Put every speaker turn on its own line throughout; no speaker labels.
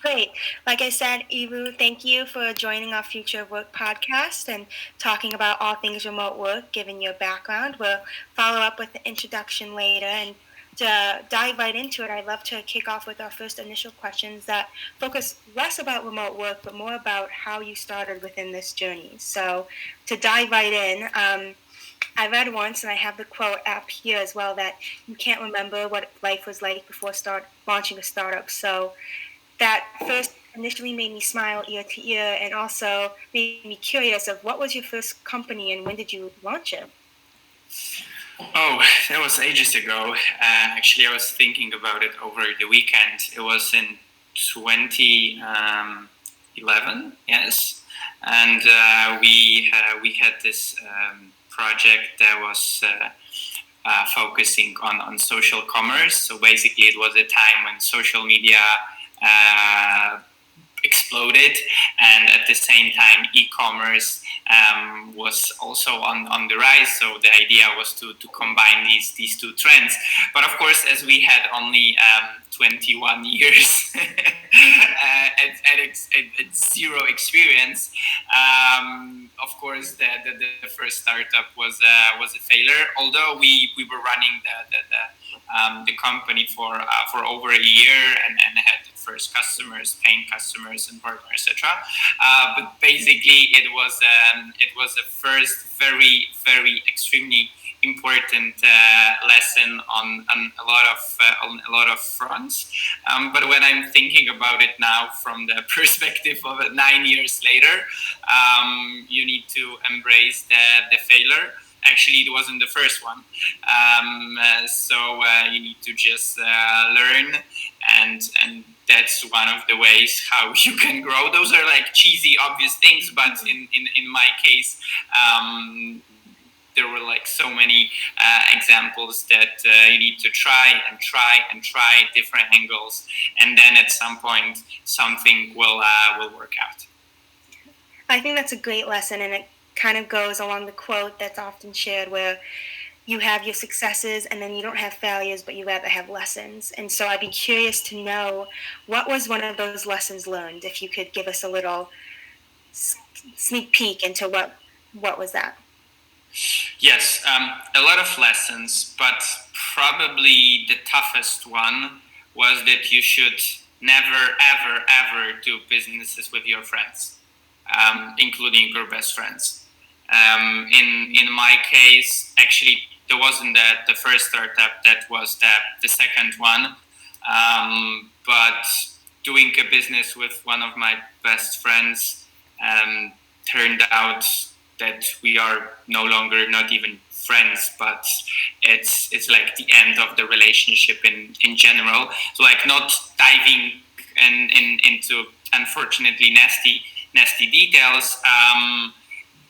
Great. Like I said, Iwu, thank you for joining our Future of Work podcast and talking about all things remote work, given your background. We'll follow up with the introduction later. And to dive right into it, I'd love to kick off with our first initial questions that focus less about remote work, but more about how you started within this journey. So to dive right in, I read once, and I have the quote up here as well, that you can't remember what life was like before launching a startup. So that first initially made me smile ear to ear and also made me curious of what was your first company and when did you launch it?
Oh, that was ages ago. Actually, I was thinking about it over the weekend. It was in 2011, yes, and we had this project that was focusing on social commerce. So basically, it was a time when social media uh, exploded, and at the same time e-commerce was also on the rise. So the idea was to combine these two trends. But of course, as we had only 21 years at zero experience, of course the first startup was a failure. Although we were running the company for over a year and had the first customers, paying customers, and partners, etc. But basically, it was a first very extremely important lesson on a lot of fronts. But when I'm thinking about it now from the perspective of 9 years later, you need to embrace the failure. Actually, it wasn't the first one. So you need to just learn, and that's one of the ways how you can grow. Those are like cheesy, obvious things, but in my case, there were like so many examples that you need to try and try and try different angles, and then at some point something will work out.
I think that's a great lesson, and it kind of goes along the quote that's often shared where you have your successes and then you don't have failures, but you rather have lessons. And so I'd be curious to know what was one of those lessons learned, if you could give us a little sneak peek into what was that.
Yes, a lot of lessons, but probably the toughest one was that you should never, ever do businesses with your friends, including your best friends. In my case, actually, there wasn't the first startup. That was the second one. But doing a business with one of my best friends turned out that we are no longer not even friends, but it's like the end of the relationship in general. So like not diving into unfortunately nasty details.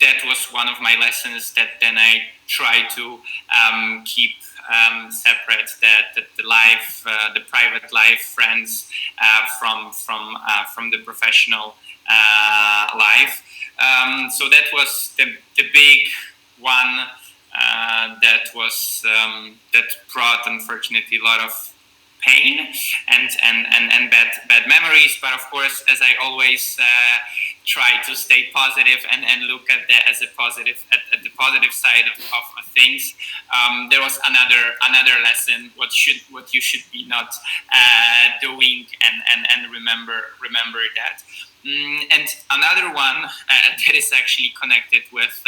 That was one of my lessons that then I try to keep separate the life, the private life, friends from the professional life. So that was the big one that brought unfortunately a lot of pain and bad memories. But of course, as I always try to stay positive and look at as a positive at the positive side of things. There was another lesson what you should be not doing and remember that. And another one that is actually connected with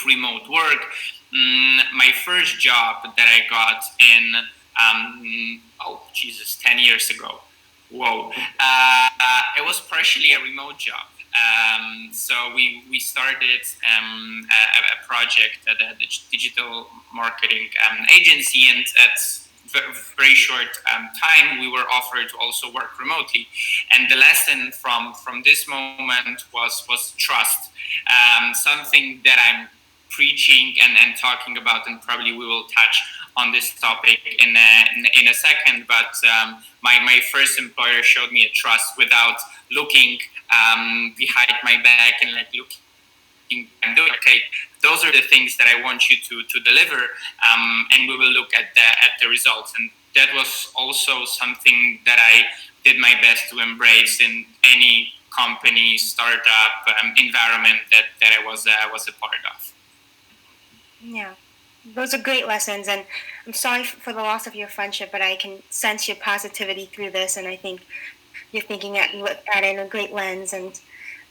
remote work. My first job that I got in 10 years ago. Whoa. It was partially a remote job. So we started a project at a digital marketing agency, and at very short time we were offered to also work remotely. And the lesson from this moment was trust. Something that I'm preaching and talking about, and probably we will touch on this topic in a second. But my first employer showed me a trust without looking behind my back and like looking and doing, okay, those are the things that I want you to deliver, and we will look at the results. And that was also something that I did my best to embrace in any company startup environment that I was a part of.
Yeah. Those are great lessons, and I'm sorry for the loss of your friendship, but I can sense your positivity through this, and I think you're thinking at it in a great lens. And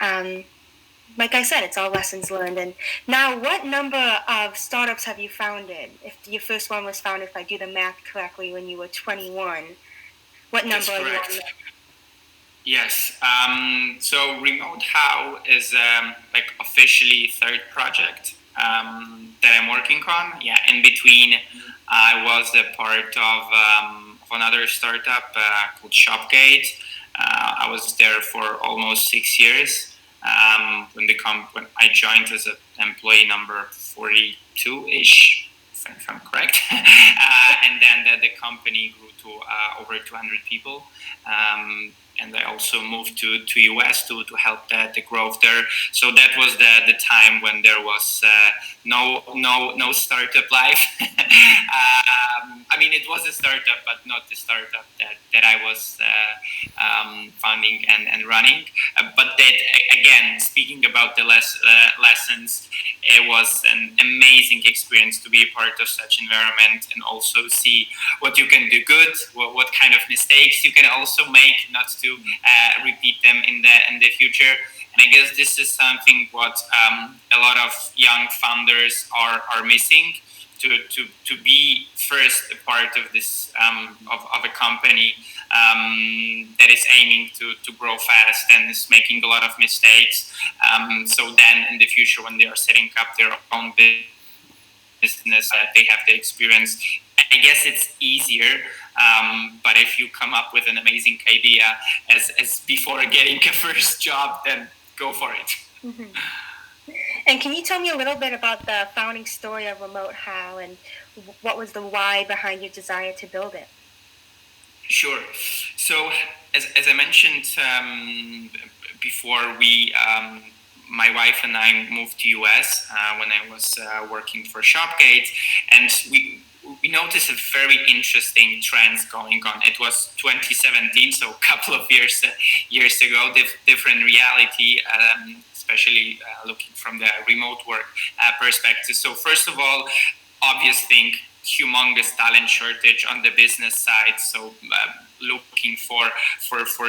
um, like I said, it's all lessons learned. And now, what number of startups have you founded? If your first one was founded, if I do the math correctly, when you were 21, what
That's
number are you
correct.
on?
Yes. So Remotehow is like officially third project that I'm working on. Yeah. In between, I was a part of another startup called Shopgate. I was there for almost 6 years. When I joined as an employee number 42-ish, if I'm correct, and then the company grew to over 200 people. And I also moved to US to help the growth there. So that was the time when there was no startup life. I mean, it was a startup, but not the startup that I was founding and running. But that again, speaking about the lessons, it was an amazing experience to be a part of such environment and also see what you can do good, what kind of mistakes you can also make, not to repeat them in the future. And I guess this is something what a lot of young founders are missing. To be first a part of this of a company that is aiming to grow fast and is making a lot of mistakes. So then in the future, when they are setting up their own business, they have the experience. I guess it's easier, but if you come up with an amazing idea as before getting a first job, then go for it.
Mm-hmm. And can you tell me a little bit about the founding story of Remotehow and what was the why behind your desire to build it?
Sure. So, as I mentioned before, my wife and I moved to US when I was working for Shopgate, and we noticed a very interesting trends going on. It was 2017, so a couple of years ago, different reality. Especially looking from the remote work perspective. So first of all, obvious thing, humongous talent shortage on the business side. So looking for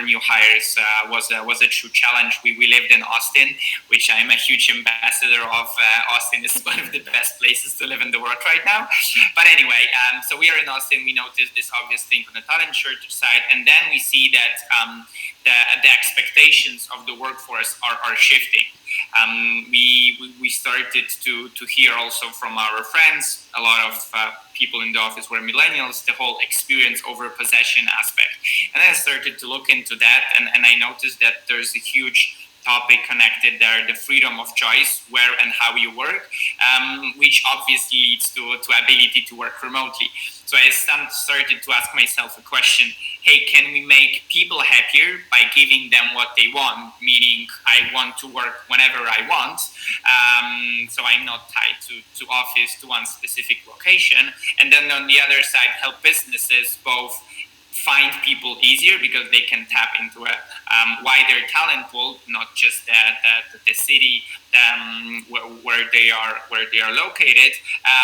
new hires was a true challenge. We lived in Austin, which I'm a huge ambassador of. Austin is one of the best places to live in the world right now. But anyway, so we are in Austin. We noticed this obvious thing on the talent shortage side, and then we see that the expectations of the workforce are shifting. We started to hear also from our friends, a lot of people in the office were millennials, the whole experience over possession aspect. And I started to look into that, and I noticed that there's a huge topic connected there, the freedom of choice, where and how you work, which obviously leads to ability to work remotely. So I started to ask myself a question: hey, can we make people happier by giving them what they want? Meaning, I want to work whenever I want, so I'm not tied to office, to one specific location. And then on the other side, help businesses both find people easier because they can tap into a wider talent pool, not just the city where they are located,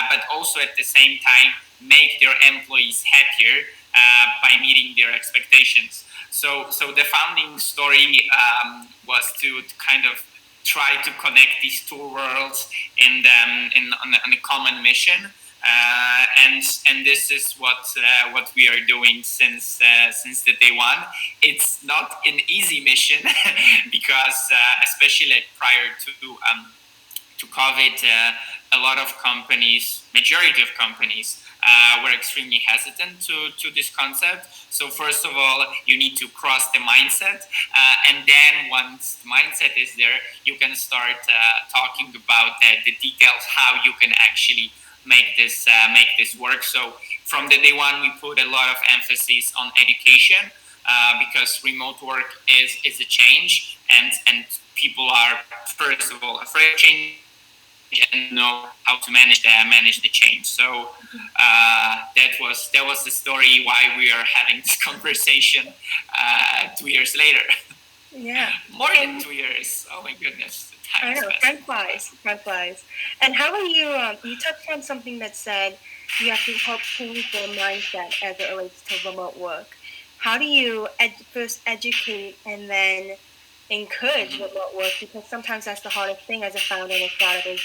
but also at the same time make their employees happier by meeting their expectations. So the founding story was to kind of try to connect these two worlds on a common mission. And this is what we are doing since the day one. It's not an easy mission because especially like prior to COVID, a lot of companies, majority of companies, were extremely hesitant to this concept. So first of all, you need to cross the mindset, and then once the mindset is there, you can start talking about the details, how you can actually make this work. So from the day one, we put a lot of emphasis on education because remote work is a change, and people are first of all afraid of change. and know how to manage the change. So that was the story why we are having this conversation 2 years later.
Yeah.
More than 2 years. Oh my goodness.
I know, time flies, time flies. And how are you, you touched on something that said you have to help change their mindset as it relates to remote work. How do you first educate and then encourage remote work? Because sometimes that's the hardest thing as a founder and a startup is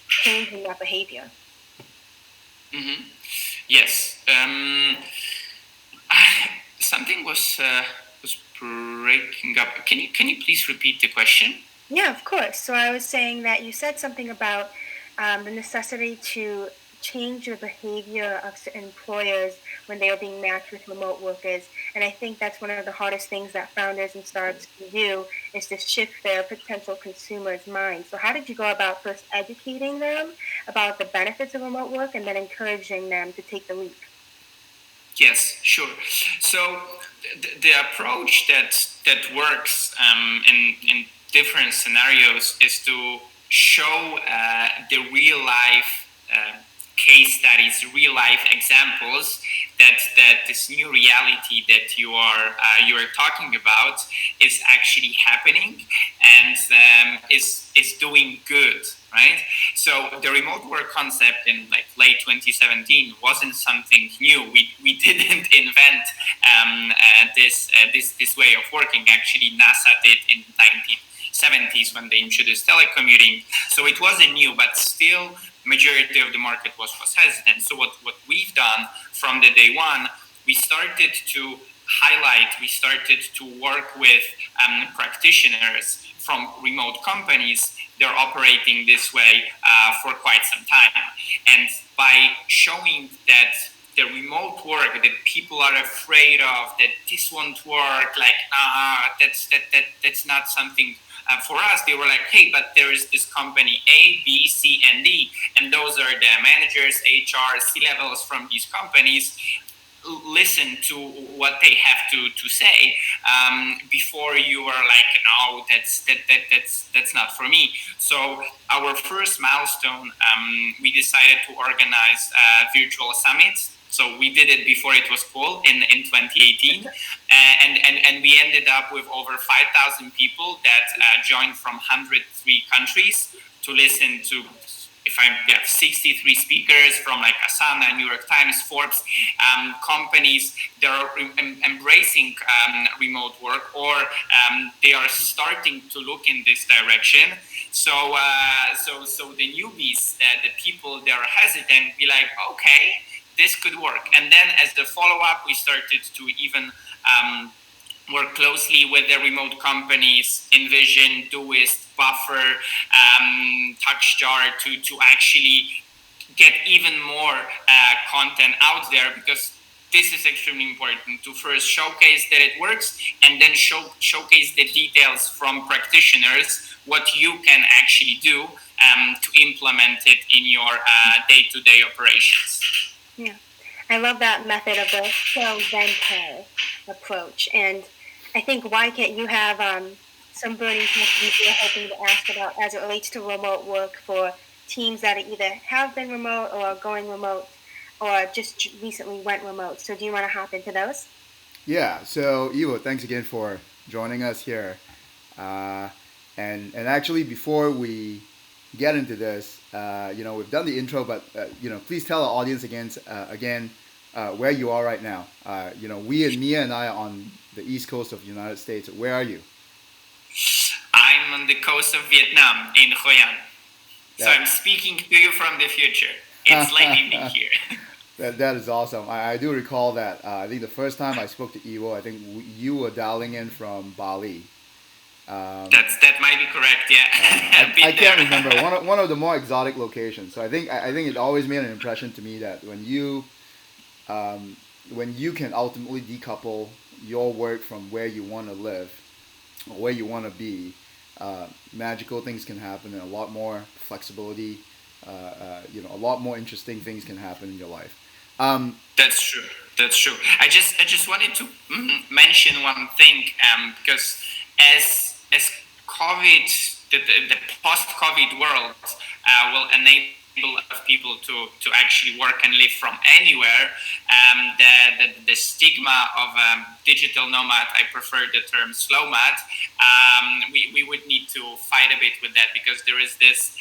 changing that behavior.
Mm-hmm. Yes. Something was breaking up. Can you please repeat the question?
Yeah, of course. So I was saying that you said something about the necessity to change the behavior of certain employers when they are being matched with remote workers. And I think that's one of the hardest things that founders and startups can do is to shift their potential consumers' minds. So how did you go about first educating them about the benefits of remote work and then encouraging them to take the leap?
Yes, sure. So the approach that works in different scenarios is to show the real life case studies, real life examples that this new reality that you are talking about is actually happening and is doing good, right? So the remote work concept in like late 2017 wasn't something new. We didn't invent this way of working. Actually, NASA did in 1970s when they introduced telecommuting. So it wasn't new, but still majority of the market was hesitant. So what we've done from the day one, we started to highlight, we started to work with practitioners from remote companies. They're operating this way for quite some time. And by showing that the remote work that people are afraid of, that this won't work, like that's not something for us. They were like, hey, but there is this company A, B, C, and D, and those are the managers, HR, C levels from these companies. Listen to what they have to say before you are like, no, that's not for me. So our first milestone, we decided to organize virtual summits. So we did it before it was cool in 2018, and we ended up with over 5,000 people that joined from 103 countries to listen to. If I'm 63 speakers from like Asana, New York Times, Forbes, companies that are embracing remote work or they are starting to look in this direction. So the newbies, the people that are hesitant, be like, okay, this could work. And then as the follow-up, we started to even work closely with the remote companies, Envision, Doist, Buffer, TouchJar to actually get even more content out there, because this is extremely important to first showcase that it works and then showcase the details from practitioners, what you can actually do to implement it in your day-to-day operations.
Yeah, I love that method of the show then tell approach. And I think why can't you have some burning questions you're hoping to ask about as it relates to remote work for teams that either have been remote or are going remote or just recently went remote. So do you want to hop into those?
Yeah. So Iwo, thanks again for joining us here. Uh, and actually, before we get into this, we've done the intro, but please tell our audience again where you are right now. We and Mia and I are on the east coast of the United States. Where are you?
I'm on the coast of Vietnam in Hoi An. So I'm speaking to you from the future. It's late evening here.
That is awesome. I do recall that. I think the first time I spoke to Iwo, I think you were dialing in from Bali.
That might be correct. Yeah,
I can't remember one of the more exotic locations. So I think it always made an impression to me that when you can ultimately decouple your work from where you want to live, or where you want to be, magical things can happen, and a lot more flexibility. A lot more interesting things can happen in your life.
That's true. That's true. I just wanted to mention one thing, because as COVID, the post-COVID world will enable a lot of people to actually work and live from anywhere. The stigma of digital nomad, I prefer the term slow mad. We would need to fight a bit with that, because there is this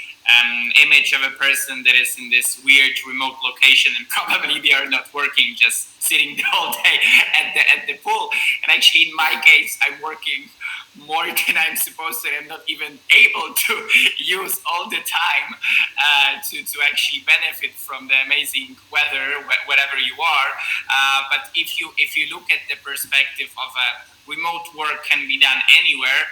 image of a person that is in this weird remote location, and probably they are not working, just sitting the whole day at the pool. And actually, in my case, I'm working more than I'm supposed to. I'm not even able to use all the time to actually benefit from the amazing weather wherever you are. But if you look at the perspective of remote work can be done anywhere,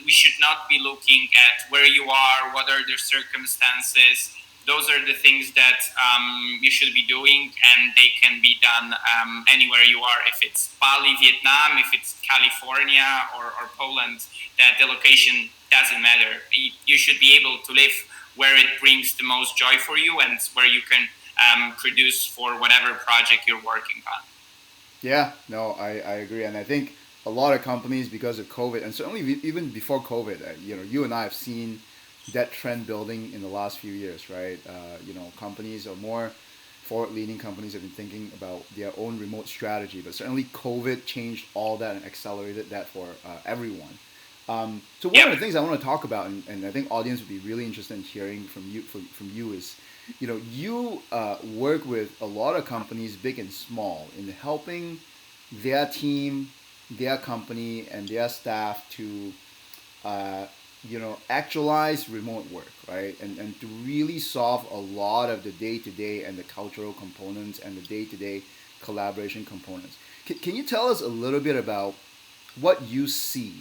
we should not be looking at where you are, what are the circumstances. Those are the things that you should be doing, and they can be done anywhere you are. If it's Bali, Vietnam, if it's California or Poland, that the location doesn't matter. You should be able to live where it brings the most joy for you, and where you can produce for whatever project you're working on.
Yeah, no, I agree, and I think a lot of companies, because of COVID, and certainly even before COVID, you and I have seen that trend building in the last few years, right? Companies are more forward-leaning. Companies have been thinking about their own remote strategy, but certainly COVID changed all that and accelerated that for everyone. So one of
Yep.
the things I want to talk about, and I think audience would be really interested in hearing from you is, you work with a lot of companies, big and small, in helping their team, their company, and their staff to uh, actualize remote work, right? And to really solve a lot of the day to day and the cultural components and the day to day collaboration components. Can you tell us a little bit about what you see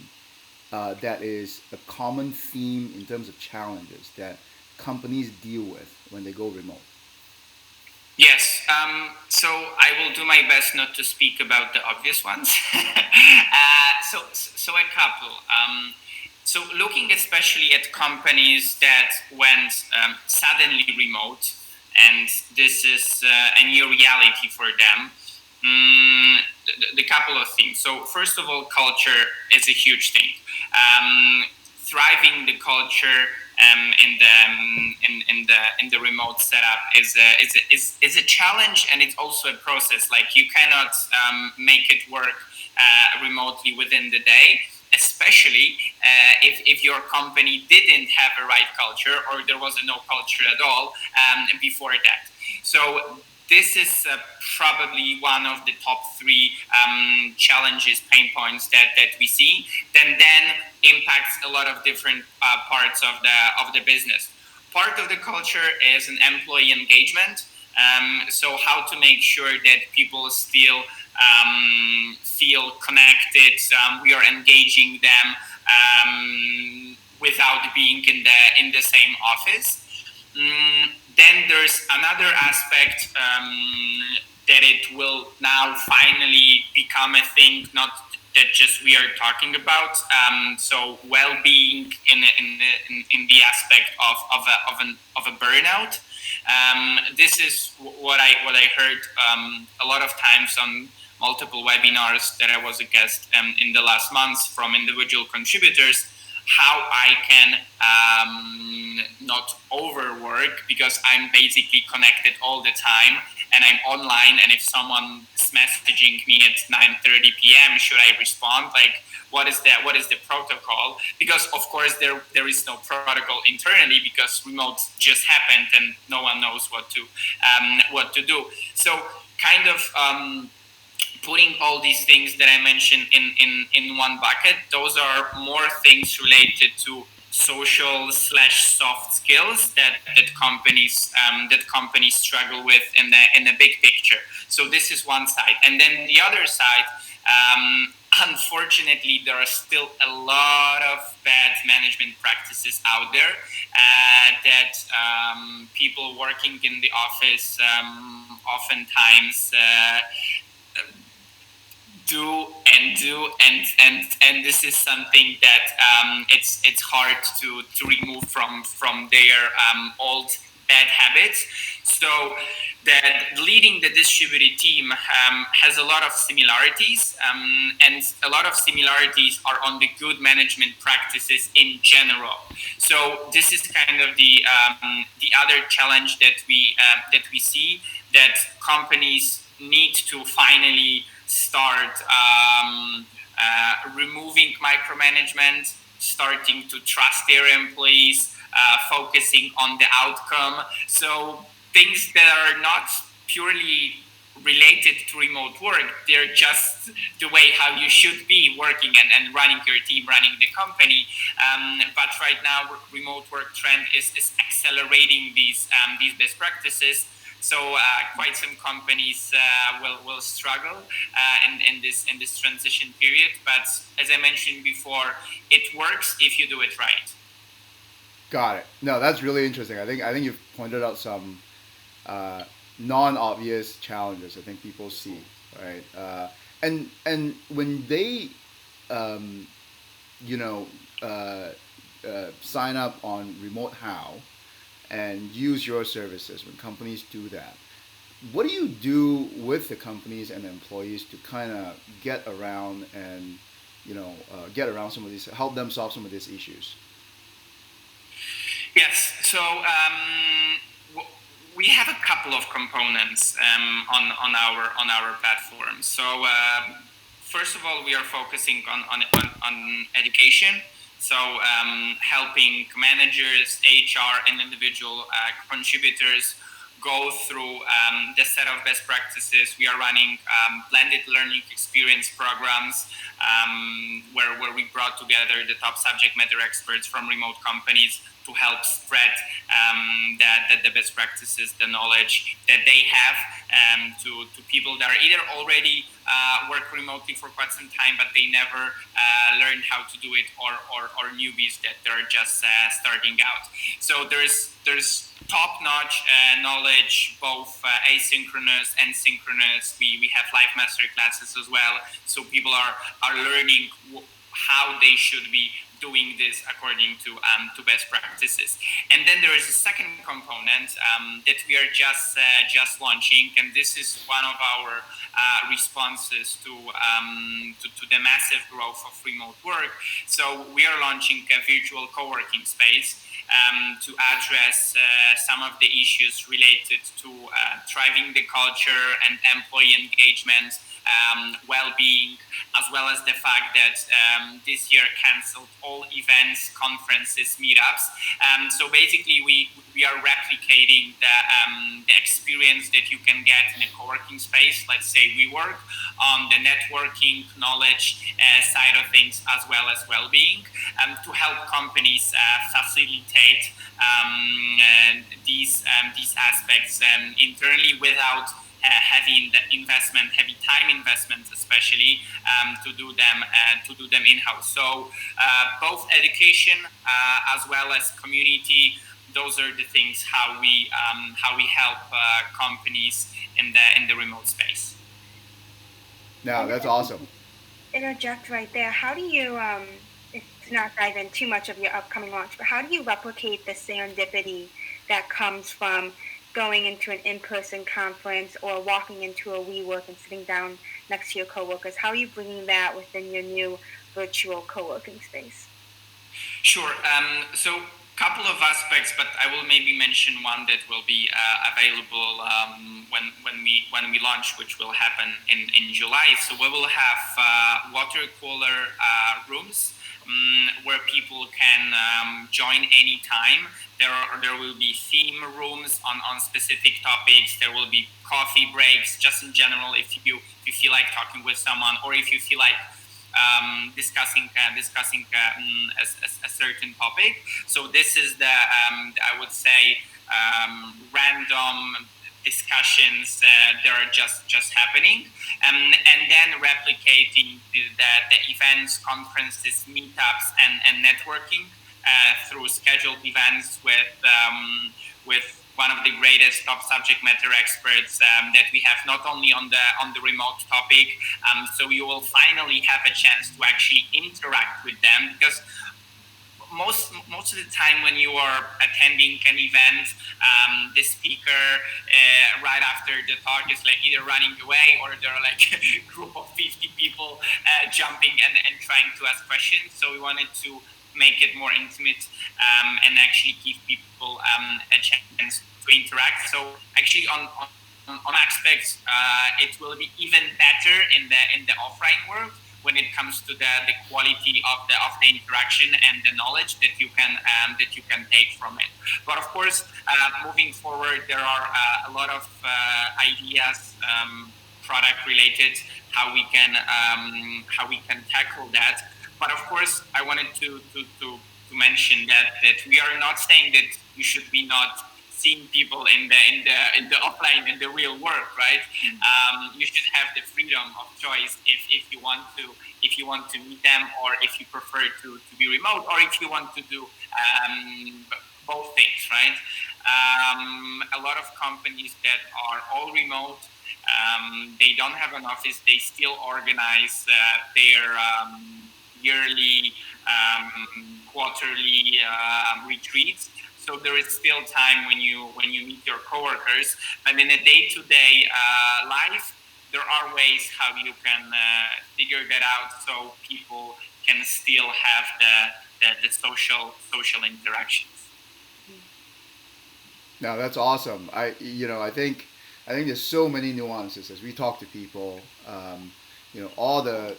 that is a common theme in terms of challenges that companies deal with when they go remote?
Yes. So I will do my best not to speak about the obvious ones. So a couple. So looking especially at companies that went suddenly remote, and this is a new reality for them. The couple of things. So first of all, culture is a huge thing. Thriving the culture in the remote setup is a challenge, and it's also a process. Like, you cannot make it work remotely within the day, especially if your company didn't have a right culture, or there was no culture at all before that. So this is probably one of the top three challenges, pain points that we see. Then impacts a lot of different parts of the business. Part of the culture is an employee engagement. So how to make sure that people still feel connected. We are engaging them without being in the same office. Then there's another aspect that it will now finally become a thing, not that just we are talking about. So well-being in the aspect of a burnout. This is what I heard a lot of times on multiple webinars that I was a guest in the last months from individual contributors, how I can not overwork, because I'm basically connected all the time and I'm online. And if someone is messaging me at 9:30 p.m., should I respond? Like, what is the protocol? Because of course there is no protocol internally, because remote just happened and no one knows what to do. So kind of putting all these things that I mentioned in one bucket. Those are more things related to social / soft skills that companies struggle with in the big picture. So this is one side, and then the other side. Unfortunately, there are still a lot of bad management practices out there that people working in the office oftentimes do, and this is something that it's hard to remove from their old bad habits. So that leading the distributed team has a lot of similarities, and a lot of similarities are on the good management practices in general. So this is kind of the other challenge that we see, that companies need to finally start removing micromanagement, starting to trust their employees, focusing on the outcome. So things that are not purely related to remote work, they're just the way how you should be working and running your team, running the company. But right now, remote work trend is accelerating these best practices. So quite some companies will struggle in this transition period. But as I mentioned before, it works if you do it right.
Got it. No, that's really interesting. I think you've pointed out some uh, non-obvious challenges I think people see, right? And when they um, you know uh, sign up on Remotehow and use your services, when companies do that, what do you do with the companies and the employees to kind of get around and get around some of these, help them solve some of these issues?
Yes. So we have a couple of components on our platform. So first of all, we are focusing on education. So helping managers, HR, and individual contributors go through the set of best practices. We are running blended learning experience programs where we brought together the top subject matter experts from remote companies to help spread the best practices, the knowledge that they have to people that are either already work remotely for quite some time, but they never learned how to do it, or newbies that they're just starting out. So there's top-notch knowledge, both asynchronous and synchronous. We have live master classes as well, so people are learning how they should be doing this according to best practices. And then there is a second component that we are just launching, and this is one of our responses to the massive growth of remote work. So we are launching a virtual co-working space to address some of the issues related to driving the culture and employee engagement, well-being, as well as the fact that this year canceled all events, conferences, meetups. So basically, we are replicating the experience that you can get in a co-working space, let's say WeWork, on the networking, knowledge side of things, as well as well-being, to help companies facilitate these aspects internally without heavy investment, heavy time investment, especially to do them in house. So both education as well as community. Those are the things how we help companies in the remote space.
No, that's awesome.
Interject right there. How do you, if to not dive in too much of your upcoming launch, but how do you replicate the serendipity that comes from going into an in-person conference or walking into a WeWork and sitting down next to your coworkers? How are you bringing that within your new virtual co-working space?
Sure. So couple of aspects, but I will maybe mention one that will be available when we launch, which will happen in July. So we will have water cooler rooms where people can join anytime. There will be theme rooms on specific topics. There will be coffee breaks, just in general, if you feel like talking with someone, or if you feel like discussing a certain topic. So this is the I would say random discussions that are just happening, and then replicating the events, conferences, meetups, and networking through scheduled events with one of the greatest top subject matter experts that we have, not only on the remote topic. So you will finally have a chance to actually interact with them, because most of the time when you are attending an event, the speaker right after the talk is like either running away, or there are like a group of 50 people jumping and trying to ask questions. So we wanted to make it more intimate, and actually give people a chance to interact. So actually on aspects, it will be even better in the offline world when it comes to the quality of the interaction and the knowledge that you can take from it. But of course, moving forward, there are a lot of ideas, product related, how we can tackle that. But of course, I wanted to mention that we are not saying that you should be not seeing people in the offline, in the real world, right? You should have the freedom of choice if you want to meet them, or if you prefer to be remote, or if you want to do both things, right? A lot of companies that are all remote, they don't have an office. They still organize their yearly, quarterly retreats. So there is still time when you meet your coworkers. But in a day-to-day life, there are ways how you can figure that out, so people can still have the social interactions.
Now that's awesome. I think there's so many nuances as we talk to people. All the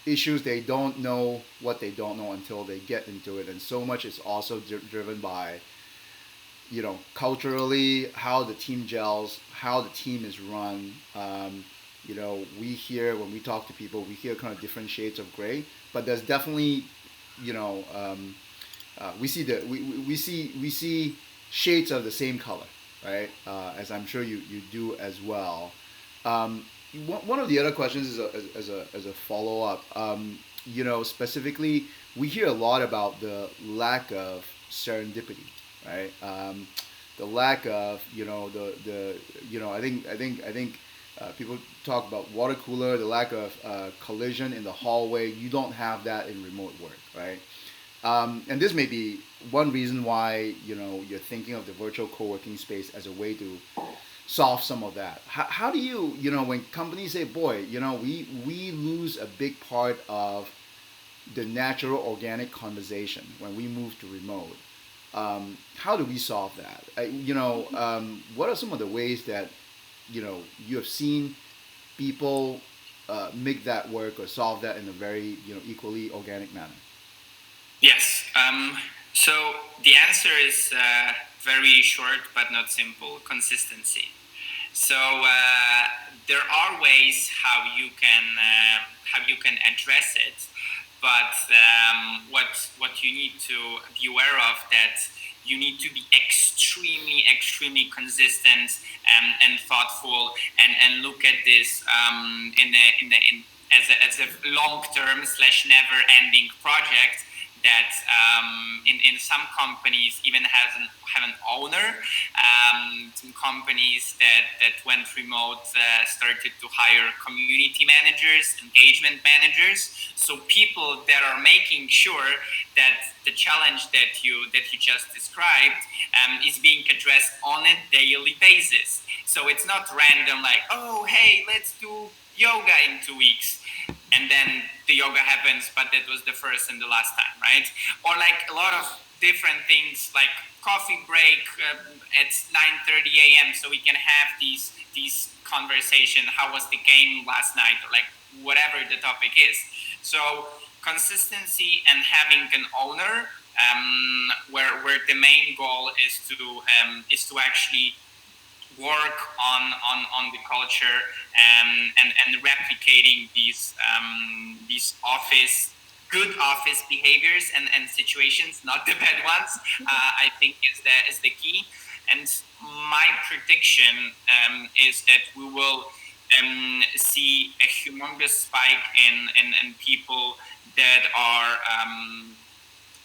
issues they don't know what they don't know until they get into it, and so much is also driven by culturally how the team gels, how the team is run. We hear when we talk to people, we hear kind of different shades of gray, but there's definitely you know we see shades of the same color, right? As I'm sure you do as well. Um, One of the other questions is as a follow up. Specifically, we hear a lot about the lack of serendipity, right? The lack of I think people talk about water cooler, the lack of collision in the hallway. You don't have that in remote work, right? And this may be one reason why you're thinking of the virtual co-working space as a way to solve some of that. How do when companies say, boy, we lose a big part of the natural organic conversation when we move to remote. How do we solve that? What are some of the ways that you have seen people make that work or solve that in a very equally organic manner?
Yes. So the answer is very short but not simple: consistency. So there are ways how you can address it, but what you need to be aware of, that you need to be extremely consistent, and thoughtful, and look at this as a long term slash never ending project that in some companies even have an owner. Some companies that went remote started to hire community managers, engagement managers, so people that are making sure that the challenge that you just described is being addressed on a daily basis. So it's not random, like, oh hey, let's do yoga in 2 weeks, and then the yoga happens, but that was the first and the last time, right? Or like a lot of different things, like coffee break at 9:30 a.m. so we can have these conversation. How was the game last night, or like whatever the topic is. So consistency and having an owner, where the main goal is to actually work on the culture, and replicating these good office behaviors and situations, not the bad ones. I think is the key. And my prediction is that we will see a humongous spike in people that are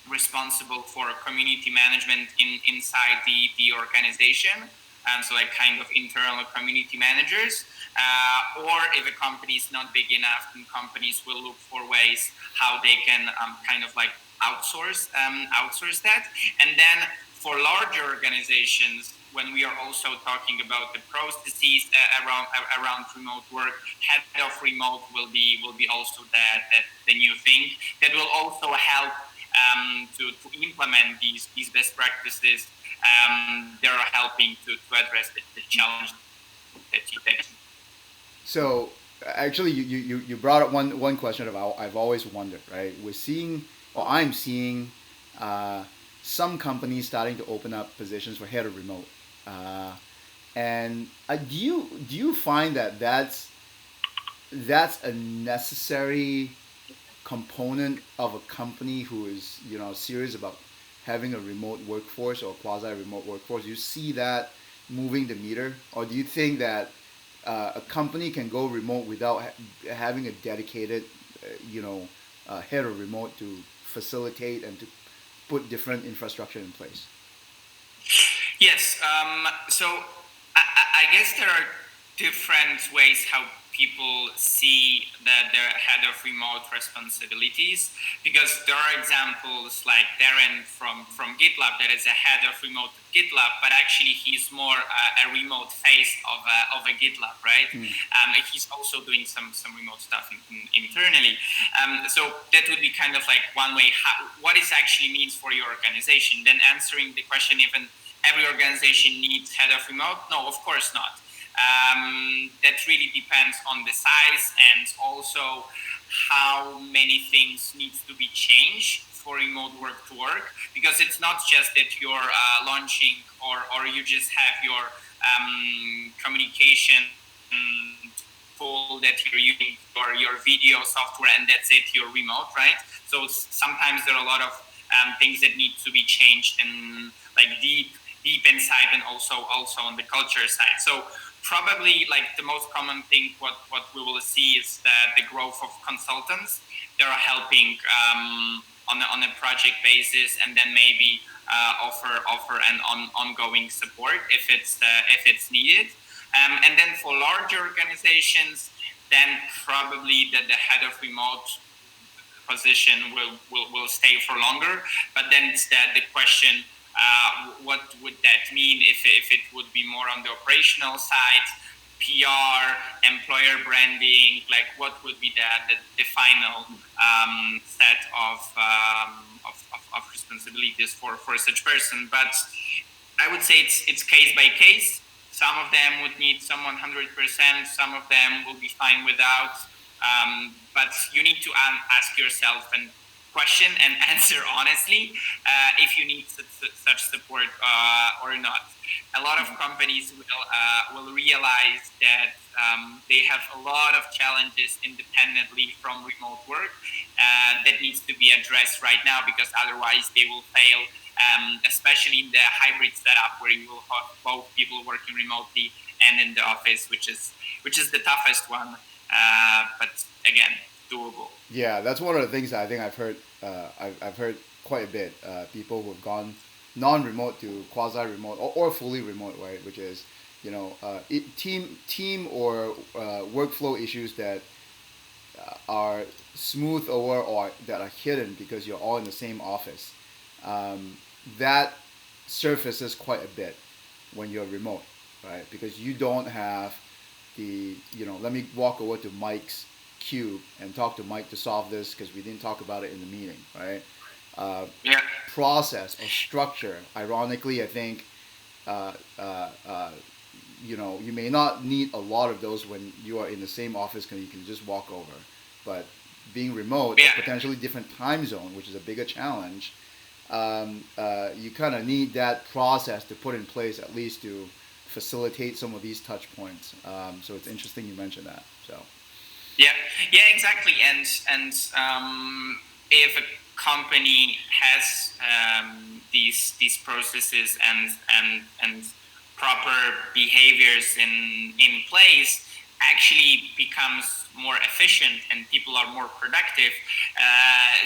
responsible for community management inside the organization. So like kind of internal community managers, or if a company is not big enough, then companies will look for ways how they can kind of like outsource that. And then For larger organizations, when we are also talking about the processes around remote work, head of remote will be also the new thing that will also help to implement these best practices. They are helping to address the challenge that you mentioned.
So actually, you brought up one question of I've always wondered, right? We're seeing, or I'm seeing, uh, some companies starting to open up positions for head of remote. Uh, and do you find that that's a necessary component of a company who is serious about having a remote workforce or quasi remote workforce? Do you see that moving the meter, or do you think that a company can go remote without having a dedicated, head of remote to facilitate and to put different infrastructure in place?
Yes. So I guess there are different ways how people see that their head of remote responsibilities, because there are examples like Darren from GitLab that is a head of remote at GitLab, but actually he's more a remote face of a GitLab, right?
Mm.
He's also doing some remote stuff internally. So that would be kind of like one way what it actually means for your organization. Then answering the question, even every organization needs head of remote? No, of course not. That really depends on the size and also how many things needs to be changed for remote work to work, because it's not just that you're launching or you just have your communication tool that you're using for your video software and that's it, you're remote, right? So sometimes there are a lot of things that need to be changed and like deep inside and also on the culture side. So probably like the most common thing what we will see is that the growth of consultants. They are helping on a project basis, and then maybe offer an ongoing support if it's needed. And then for larger organizations, then probably the head of remote position will stay for longer. But then it's the question, what would that mean if it would be more on the operational side, PR, employer branding, like what would be the final set of responsibilities for such person. But I would say it's case by case. Some of them would need someone 100%. Some of them will be fine without. But you need to ask yourself and question and answer honestly if you need such support or not. A lot of companies will realize that they have a lot of challenges independently from remote work that needs to be addressed right now, because otherwise they will fail, especially in the hybrid setup where you will have both people working remotely and in the office, which is the toughest one, but again, doable.
Yeah, that's one of the things that I think I've heard. I've heard quite a bit. People who have gone non-remote to quasi-remote or fully remote, right? Which is, team or workflow issues that are smooth over or that are hidden because you're all in the same office. That surfaces quite a bit when you're remote, right? Because you don't have let me walk over to Mike's cube and talk to Mike to solve this because we didn't talk about it in the meeting, right?
Yeah.
Process or structure. Ironically, I think uh, uh, uh, you may not need a lot of those when you are in the same office because you can just walk over. But being remote,
Yeah.
a potentially different time zone, which is a bigger challenge, you kind of need that process to put in place at least to facilitate some of these touch points. So it's interesting you mentioned that. So.
Yeah, exactly. And if a company has these processes and proper behaviors in place, actually becomes more efficient and people are more productive.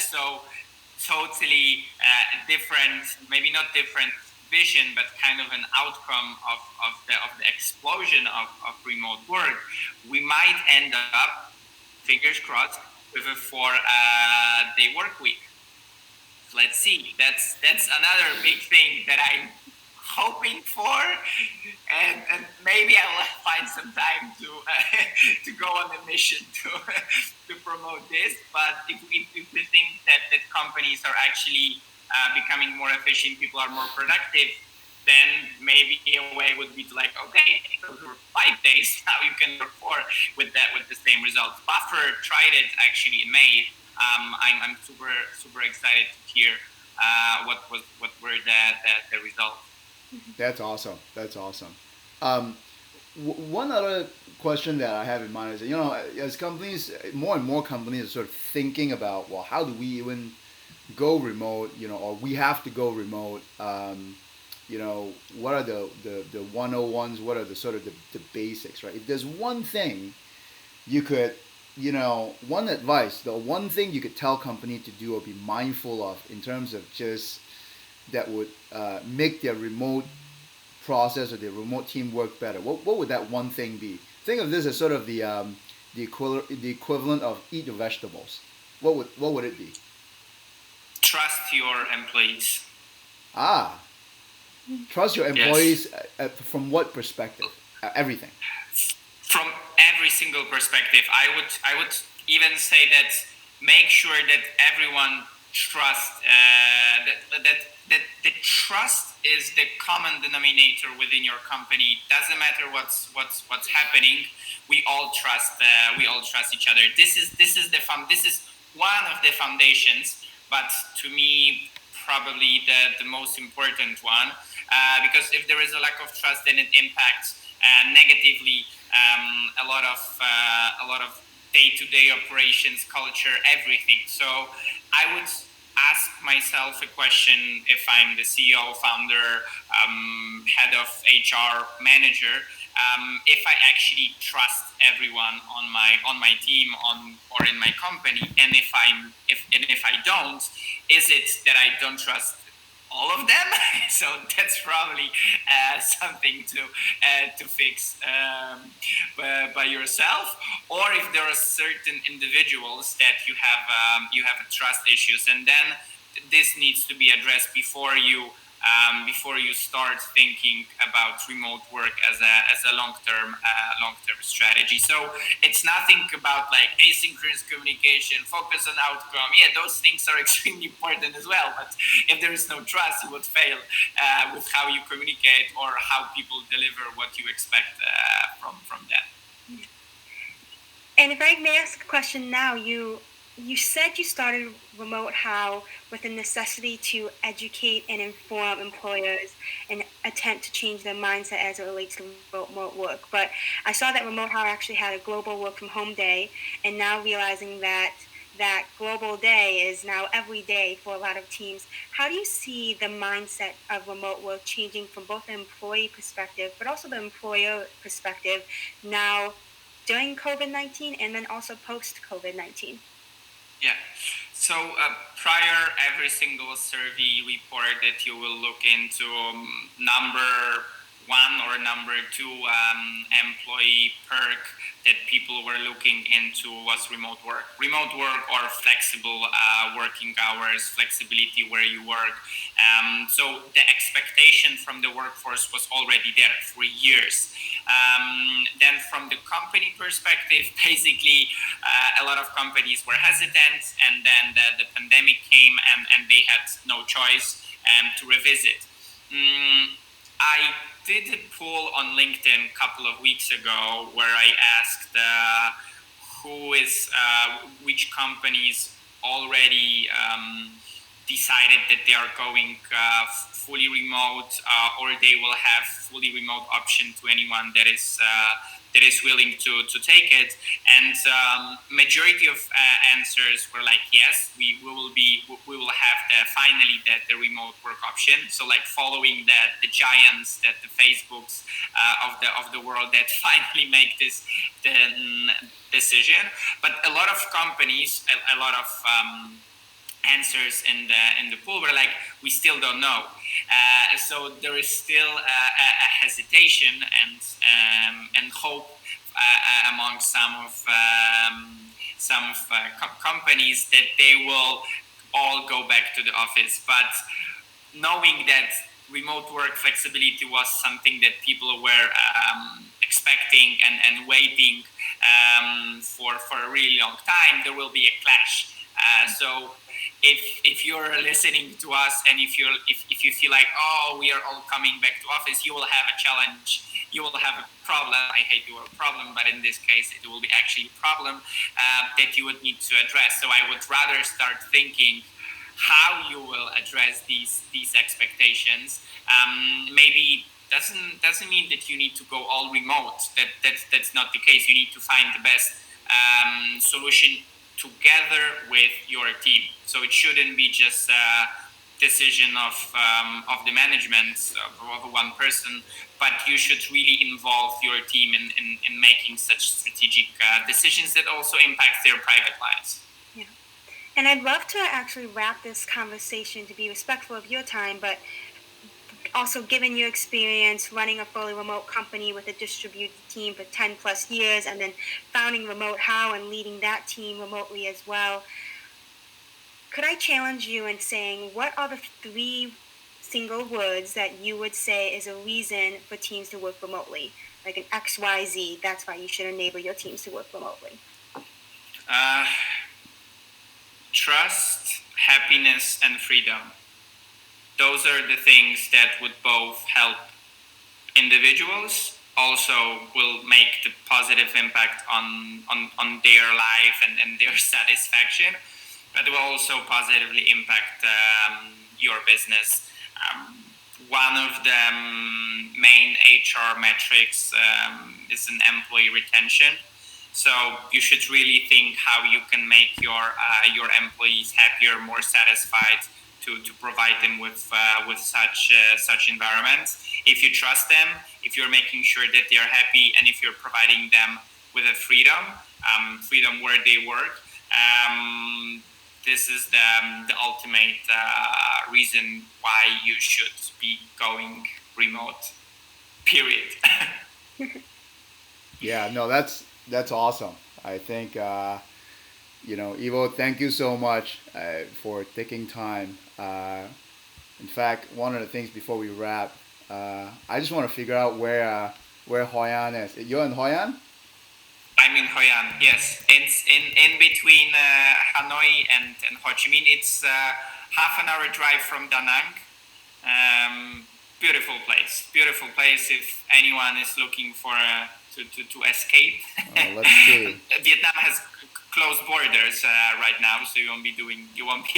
So totally different, maybe not different vision, but kind of an outcome of the explosion of remote work. We might end up, fingers crossed, with a 4-day work week. let's see. That's another big thing that I'm hoping for, and maybe I will find some time to to go on a mission to to promote this. But if we think that companies are actually becoming more efficient, people are more productive, then maybe a way would be to like, okay, those were 5 days, now you can work 4 with the same results. Buffer tried it actually in May. I'm super excited to hear what were the results.
That's awesome. That's awesome. Um, one other question that I have in mind is, that, as companies, more and more companies are sort of thinking about, well, how do we even go remote, or we have to go remote. What are the 101s? What are the sort of the basics, right? If there's one thing you could, one advice, the one thing you could tell company to do or be mindful of in terms of just that would make their remote process or their remote team work better, what would that one thing be? Think of this as sort of the equivalent of eat your vegetables. What would it be?
Trust your employees.
Ah, trust your
Yes.
employees from what perspective? Everything.
From every single perspective, I would even say that make sure that everyone trust that the trust is the common denominator within your company. Doesn't matter what's happening. We all trust each other. This is one of the foundations, but to me probably the most important one, because if there is a lack of trust, then it impacts negatively a lot of day-to-day operations, culture, everything. So I would ask myself a question if I'm the CEO, founder, head of HR, manager, if I actually trust everyone on my team or in my company, and if I don't, is it that I don't trust all of them? So that's probably something to fix by yourself. Or if there are certain individuals that you have trust issues, and then this needs to be addressed before you start thinking about remote work as a long term strategy. So it's nothing about like asynchronous communication, focus on outcome. Yeah, those things are extremely important as well. But if there is no trust, you would fail with how you communicate or how people deliver what you expect from them.
And if I may ask a question now, you said you started Remote How with a necessity to educate and inform employers and attempt to change their mindset as it relates to remote work. But I saw that Remote How actually had a global work from home day, and now realizing that that global day is now every day for a lot of teams. How do you see the mindset of remote work changing from both the employee perspective, but also the employer perspective now during COVID-19 and then also post COVID-19?
Yeah. So prior every single survey report that you will look into, number one or number two employee perk that people were looking into was remote work. Remote work or flexible working hours, flexibility where you work. So the expectation from the workforce was already there for years. Then from the company perspective, basically a lot of companies were hesitant, and then the pandemic came, and they had no choice to revisit. I did a poll on LinkedIn a couple of weeks ago where I asked which companies already decided that they are going fully remote, or they will have fully remote option to anyone that is willing to take it. And majority of answers were like, yes, we will have finally the remote work option. So like following the giants, that the Facebooks of the world that finally make this decision. But a lot of companies, a lot of answers in the pool were like, we still don't know. So there is still a hesitation and hope among some of companies that they will all go back to the office. But knowing that remote work flexibility was something that people were expecting and waiting for a really long time, there will be a clash. So if you're listening to us and if you feel like, oh, we are all coming back to office, you will have a challenge, you will have a problem. I hate the word problem, but in this case it will be actually a problem that you would need to address. So I would rather start thinking how you will address these expectations. Maybe doesn't mean that you need to go all remote. That's not the case. You need to find the best solution together with your team. So it shouldn't be just a decision of the management of one person, but you should really involve your team in making such strategic decisions that also impact their private lives.
Yeah. And I'd love to actually wrap this conversation to be respectful of your time, but also given your experience running a fully remote company with a distributed team for 10 plus years and then founding Remotehows and leading that team remotely as well, could I challenge you in saying what are the 3 single words that you would say is a reason for teams to work remotely? Like an XYZ, that's why you should enable your teams to work remotely.
Trust, happiness, and freedom. Those are the things that would both help individuals, also will make the positive impact on their life and their satisfaction, but will also positively impact your business. One of the main HR metrics is an employee retention. So you should really think how you can make your employees happier, more satisfied, to provide them with such environments. If you trust them, if you're making sure that they are happy, and if you're providing them with a freedom where they work, this is the ultimate reason why you should be going remote. Period.
Yeah, no, that's awesome. I think Ivo, thank you so much for taking time. In fact, one of the things before we wrap, I just want to figure out where Hoi An is. You're in Hoi An?
I'm in Hoi An. Yes, it's in between Hanoi and Ho Chi Minh. It's half an hour drive from Da Nang. Beautiful place. Beautiful place. If anyone is looking for to escape.
Oh, let's see.
Vietnam has closed borders right now, so you won't be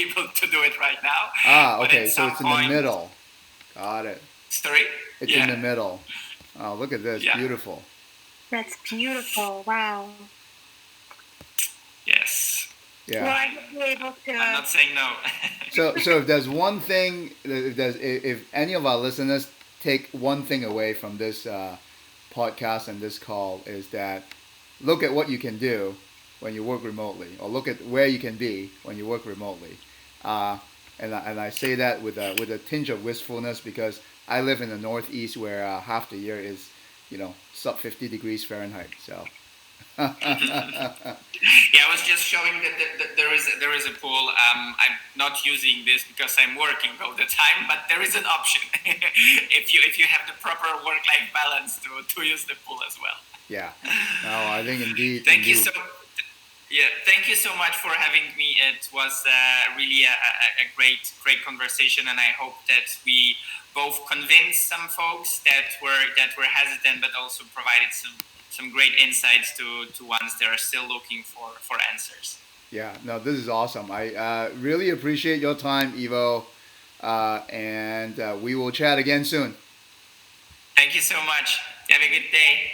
able to do it right now.
Ah, okay, so it's in the middle. Got it.
Sorry?
It's in the middle. Oh, look at this.
Yeah.
Beautiful.
That's beautiful. Wow.
Yes.
Yeah.
Well, I would be able to.
I'm not saying no.
So if there's one thing, if any of our listeners take one thing away from this podcast and this call, is that look at what you can do when you work remotely, or look at where you can be when you work remotely. And I say that with a tinge of wistfulness, because I live in the Northeast where half the year is, sub 50 degrees Fahrenheit. So.
Yeah, I was just showing that there is a pool. I'm not using this because I'm working all the time, but there is an option if you have the proper work-life balance to use the pool as well.
Yeah. No, I think indeed.
Thank you so much for having me. It was really a great conversation, and I hope that we both convinced some folks that were hesitant, but also provided some great insights to ones that are still looking for answers.
Yeah, no, this is awesome. I really appreciate your time, Ivo, and we will chat again soon.
Thank you so much. Have a good day.